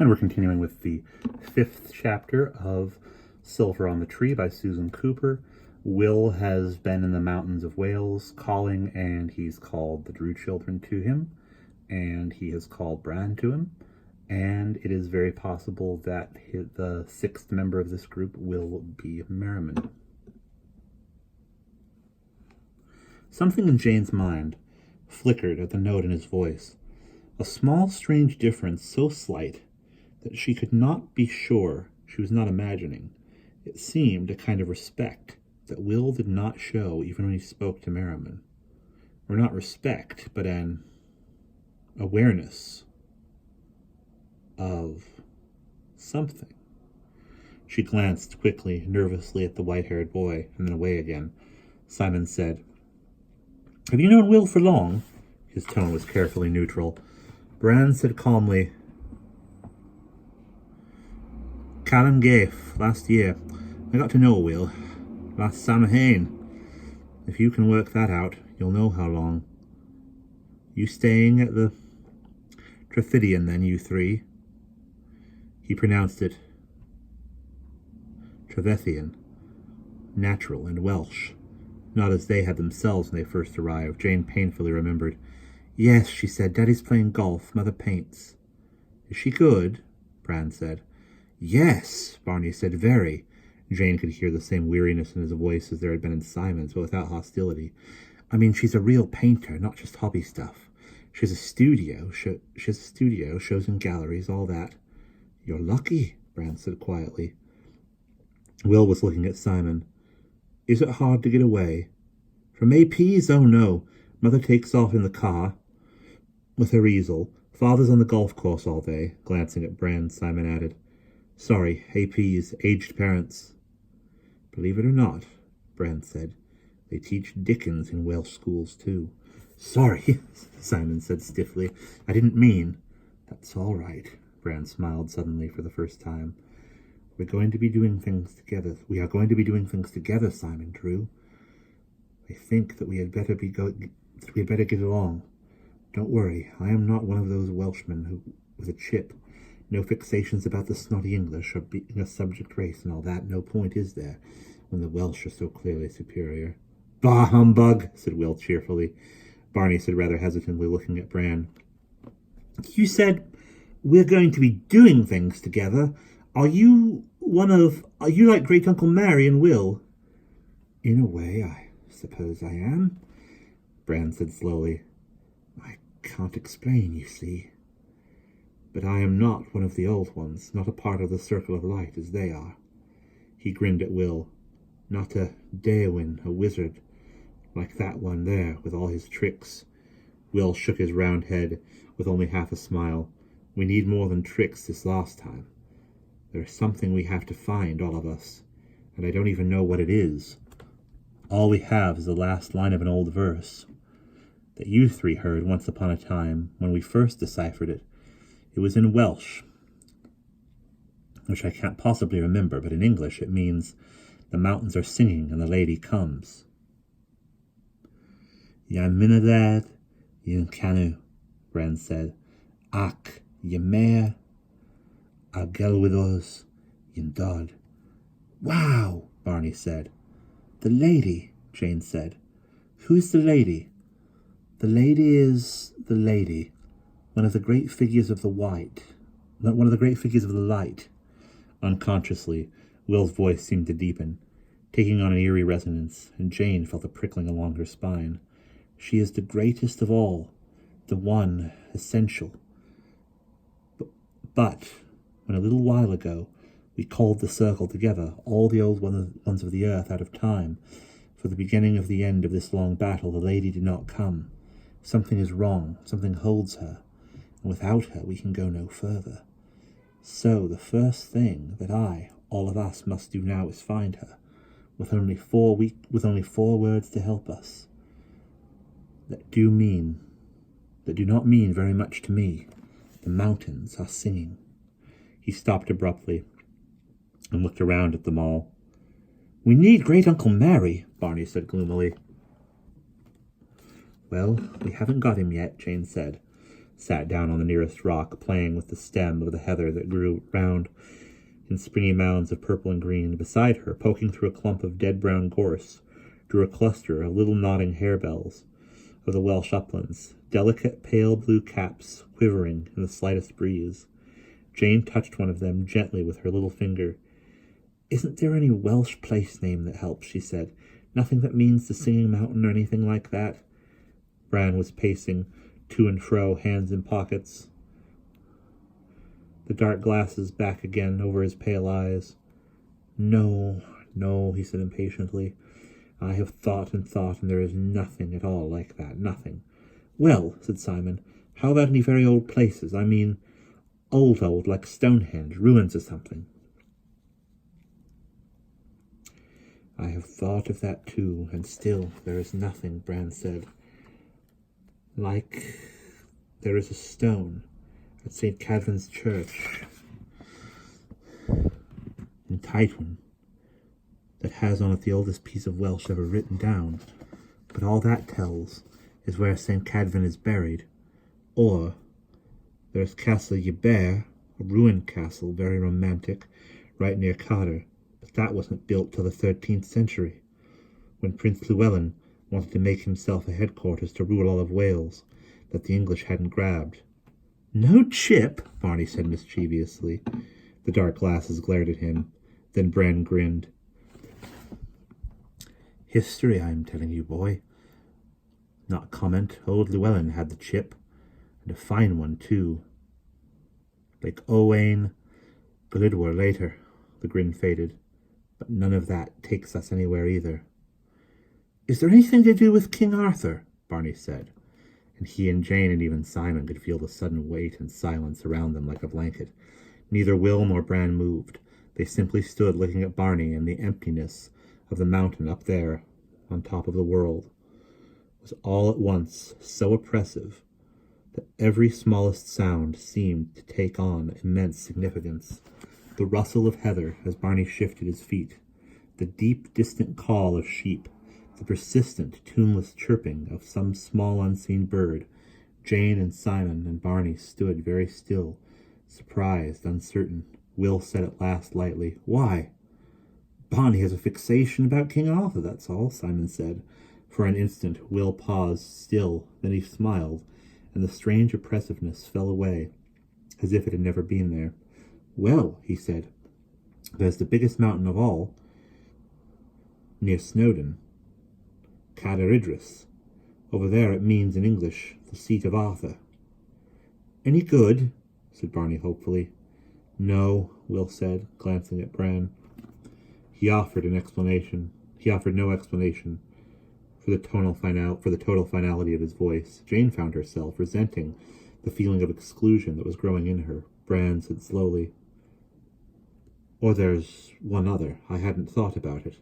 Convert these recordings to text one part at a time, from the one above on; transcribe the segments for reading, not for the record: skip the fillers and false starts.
And we're continuing with the 5th chapter of Silver on the Tree by Susan Cooper. Will has been in the mountains of Wales calling, and he's called the Drew children to him, and he has called Bran to him, and it is very possible that the 6th member of this group will be Merriman. Something in Jane's mind flickered at the note in his voice, a small, strange difference so slight that she could not be sure she was not imagining. It seemed a kind of respect that Will did not show even when he spoke to Merriman. Or not respect, but an awareness of something. She glanced quickly, nervously at the white-haired boy, and then away again. Simon said, "Have you known Will for long?" His tone was carefully neutral. Bran said calmly, "Callum Gaif, last year. I got to know Will. Last Samhain. If you can work that out, you'll know how long. You staying at the Trefiddian then, you three?" He pronounced it Trevethian, natural and Welsh, not as they had themselves when they first arrived. Jane painfully remembered. "Yes," she said, "Daddy's playing golf. Mother paints." "Is she good?" Bran said. "Yes," Barney said, "very." Jane could hear the same weariness in his voice as there had been in Simon's, but without hostility. "I mean, she's a real painter, not just hobby stuff. She has a studio, shows in galleries, all that." "You're lucky," Bran said quietly. Will was looking at Simon. "Is it hard to get away?" "From APs? Oh, no. Mother takes off in the car with her easel. Father's on the golf course all day." Glancing at Bran, Simon added, "Sorry, APs, aged parents." "Believe it or not," Bran said, "they teach Dickens in Welsh schools too." "Sorry," Simon said stiffly. "I didn't mean." "That's all right," Bran smiled suddenly for the first time. We are going to be doing things together, Simon Drew. I think that we had better get along. Don't worry, I am not one of those Welshmen who, with a chip. No fixations about the snotty English or being a subject race and all that. No point, is there, when the Welsh are so clearly superior? "Bah, humbug," said Will cheerfully. Barney said rather hesitantly, looking at Bran, "You said we're going to be doing things together. Are you like Great Uncle Mary and Will?" "In a way, I suppose I am," Bran said slowly. "I can't explain, you see. But I am not one of the old ones, not a part of the Circle of Light as they are." He grinned at Will. "Not a Daewin, a wizard, like that one there, with all his tricks." Will shook his round head with only half a smile. "We need more than tricks this last time. There's something we have to find, all of us, and I don't even know what it is. All we have is the last line of an old verse that you three heard once upon a time when we first deciphered it. It was in Welsh, which I can't possibly remember, but in English it means, 'The mountains are singing and the lady comes.'" "Yan minadad, yin canu," Bran said. "Ac, yemea, a gelwyddors, yin dod." "Wow," Barney said. "The lady," Jane said. "Who's the lady?" "The lady is the lady. One of the great figures of the light." Unconsciously, Will's voice seemed to deepen, taking on an eerie resonance, and Jane felt a prickling along her spine. "She is the greatest of all, the one essential. But when a little while ago we called the circle together, all the old ones of the earth out of time, for the beginning of the end of this long battle, the lady did not come. Something is wrong, something holds her, and without her we can go no further. So the first thing that all of us must do now is find her, with only 4 words to help us, that do not mean very much to me. The mountains are singing." He stopped abruptly and looked around at them all. "We need Great Uncle Mary," Barney said gloomily. "Well, we haven't got him yet," Jane said. sat down on the nearest rock, playing with the stem of the heather that grew round in springy mounds of purple and green. Beside her, poking through a clump of dead brown gorse, grew a cluster of little nodding harebells of the Welsh uplands, delicate pale blue caps quivering in the slightest breeze. Jane touched one of them gently with her little finger. "Isn't there any Welsh place name that helps?" she said. "Nothing that means the Singing Mountain or anything like that?" Bran was pacing to and fro, hands in pockets, the dark glasses back again over his pale eyes. No, he said impatiently. "I have thought, and there is nothing at all like that, nothing." "Well," said Simon, "how about any very old places? I mean, old, like Stonehenge, ruins or something." "I have thought of that too, and still there is nothing," Bran said. "Like there is a stone at St. Cadfan's Church in Tywin that has on it the oldest piece of Welsh ever written down, but all that tells is where St. Cadfan is buried. Or there's Castle Ybere, a ruined castle, very romantic, right near Carter, but that wasn't built till the 13th century, when Prince Llewellyn wanted to make himself a headquarters to rule all of Wales that the English hadn't grabbed." "No chip?" Barney said mischievously. The dark glasses glared at him. Then Bran grinned. "History, I'm telling you, boy. Not comment. Old Llewellyn had the chip, and a fine one, too. Like Owain Glyndwr later." The grin faded. "But none of that takes us anywhere either." "Is there anything to do with King Arthur?" Barney said, and he and Jane and even Simon could feel the sudden weight and silence around them like a blanket. Neither Will nor Bran moved. They simply stood looking at Barney and the emptiness of the mountain up there on top of the world was all at once so oppressive that every smallest sound seemed to take on immense significance. The rustle of heather as Barney shifted his feet, the deep, distant call of sheep, the persistent, tuneless chirping of some small unseen bird. Jane and Simon and Barney stood very still, surprised, uncertain. Will said at last lightly, "Why?" "Barney has a fixation about King Arthur, that's all," Simon said. For an instant Will paused still, then he smiled, and the strange oppressiveness fell away, as if it had never been there. "Well," he said, "there's the biggest mountain of all, near Snowdon, Cadair Idris. Over there it means in English the seat of Arthur." "Any good?" said Barney hopefully. "No," Will said, glancing at Bran. He offered no explanation for the total finality of his voice. Jane found herself resenting the feeling of exclusion that was growing in her. Bran said slowly, "Or there's one other. I hadn't thought about it.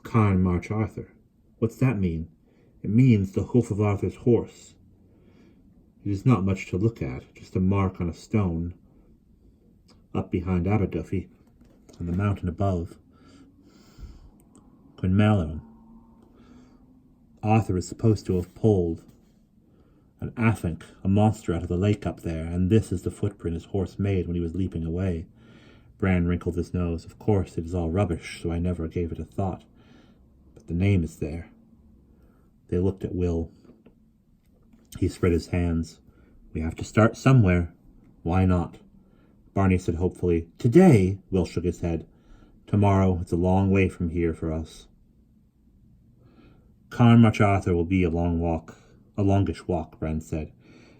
Carn March Arthur. What's that mean?" "It means the hoof of Arthur's horse. It is not much to look at, just a mark on a stone, up behind Aberdyfi, on the mountain above. Quinmalon. Arthur is supposed to have pulled an athink, a monster, out of the lake up there, and this is the footprint his horse made when he was leaping away." Bran wrinkled his nose. "Of course, it is all rubbish, so I never gave it a thought. But the name is there." They looked at Will. He spread his hands. "We have to start somewhere. Why not?" Barney said hopefully, "Today?" Will shook his head. "Tomorrow. It's a long way from here for us." "Carn March Arthur will be a longish walk," Bran said.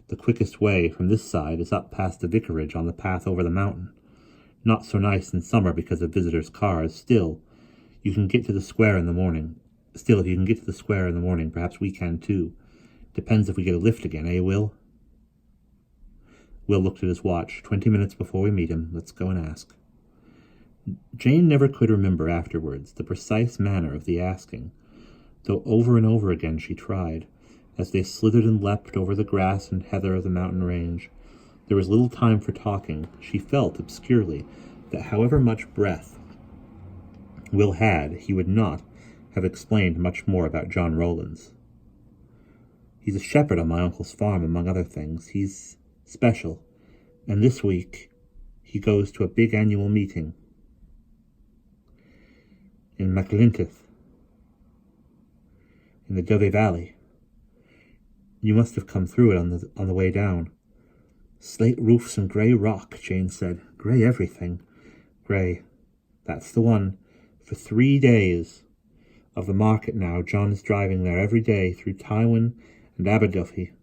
"The quickest way from this side is up past the vicarage on the path over the mountain. Not so nice in summer because of visitors' cars. Still, if you can get to the square in the morning, perhaps we can too. Depends if we get a lift again, eh, Will?" Will looked at his watch. 20 minutes before we meet him. Let's go and ask." Jane never could remember afterwards the precise manner of the asking, though over and over again she tried. As they slithered and leapt over the grass and heather of the mountain range, there was little time for talking. She felt, obscurely, that however much breath Will had, he would not have explained much more about John Rowlands. He's a shepherd on my uncle's farm, among other things. He's special. And this week, he goes to a big annual meeting in McLintock, in the Dove Valley. You must have come through it on the way down. Slate roofs and grey rock, Jane said. Grey everything. Grey. That's the one. For 3 days of the market now, John is driving there every day through Tywin and Aberduffy.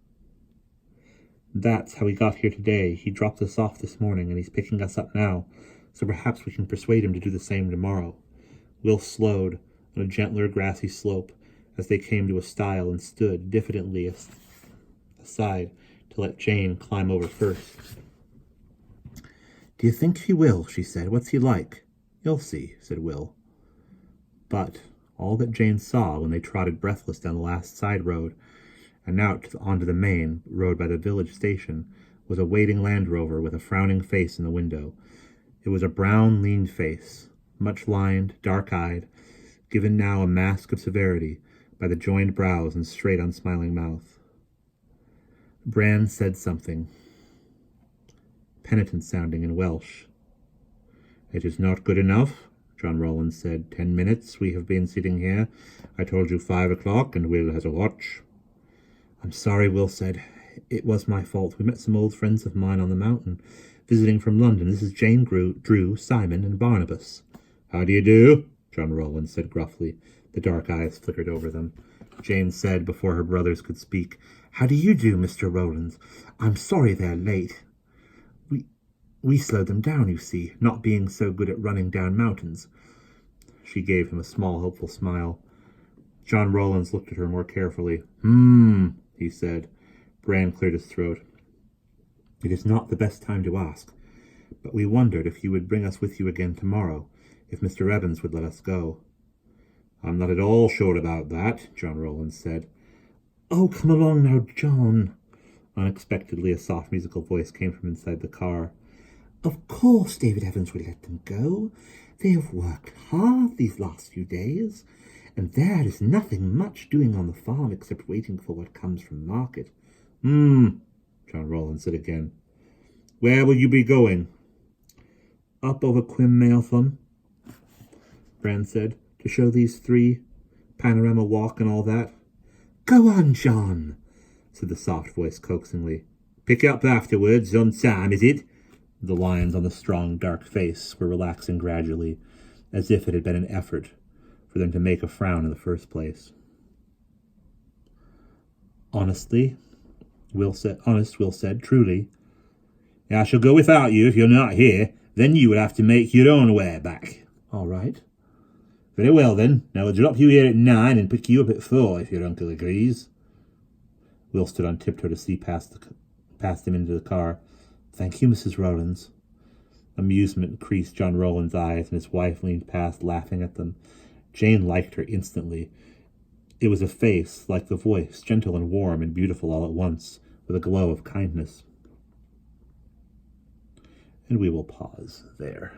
That's how he got here today. He dropped us off this morning, and he's picking us up now, so perhaps we can persuade him to do the same tomorrow. Will slowed on a gentler grassy slope as they came to a stile and stood diffidently aside to let Jane climb over first. Do you think he will? She said. What's he like? You'll see, said Will. But all that Jane saw when they trotted breathless down the last side road and out onto the main road by the village station was a waiting Land Rover with a frowning face in the window. It was a brown, lean face, much lined, dark-eyed, given now a mask of severity by the joined brows and straight, unsmiling mouth. Bran said something, penitent-sounding in Welsh. It is not good enough, John Rowlands said. 10 minutes we have been sitting here. I told you 5 o'clock, and Will has a watch. I'm sorry, Will said. It was my fault. We met some old friends of mine on the mountain, visiting from London. This is Jane, Drew, Simon, and Barnabas. How do you do? John Rowlands said gruffly. The dark eyes flickered over them. Jane said, before her brothers could speak, How do you do, Mr. Rowlands? I'm sorry they're late. We slowed them down, you see, not being so good at running down mountains. She gave him a small, hopeful smile. John Rowlands looked at her more carefully. He said. Bran cleared his throat. It is not the best time to ask, but we wondered if you would bring us with you again tomorrow, if Mr. Evans would let us go. I'm not at all sure about that, John Rowlands said. Oh, come along now, John. Unexpectedly, a soft musical voice came from inside the car. Of course David Evans would let them go. They have worked hard these last few days, and there is nothing much doing on the farm except waiting for what comes from market. John Rowlands said again. Where will you be going? Up over Quim Maelthon, Bran said, to show these 3, Panorama Walk and all that. Go on, John, said the soft voice coaxingly. Pick up afterwards, on time, is it? The lines on the strong, dark face were relaxing gradually, as if it had been an effort for them to make a frown in the first place. Honest, Will said, truly. I shall go without you if you're not here. Then you would have to make your own way back. All right. Very well, then. Now we'll drop you here at 9 and pick you up at 4, if your uncle agrees. Will stood on tiptoe to see past him into the car. Thank you, Mrs. Rowlands. Amusement increased John Rowland's eyes, and his wife leaned past, laughing at them. Jane liked her instantly. It was a face, like the voice, gentle and warm and beautiful all at once, with a glow of kindness. And we will pause there.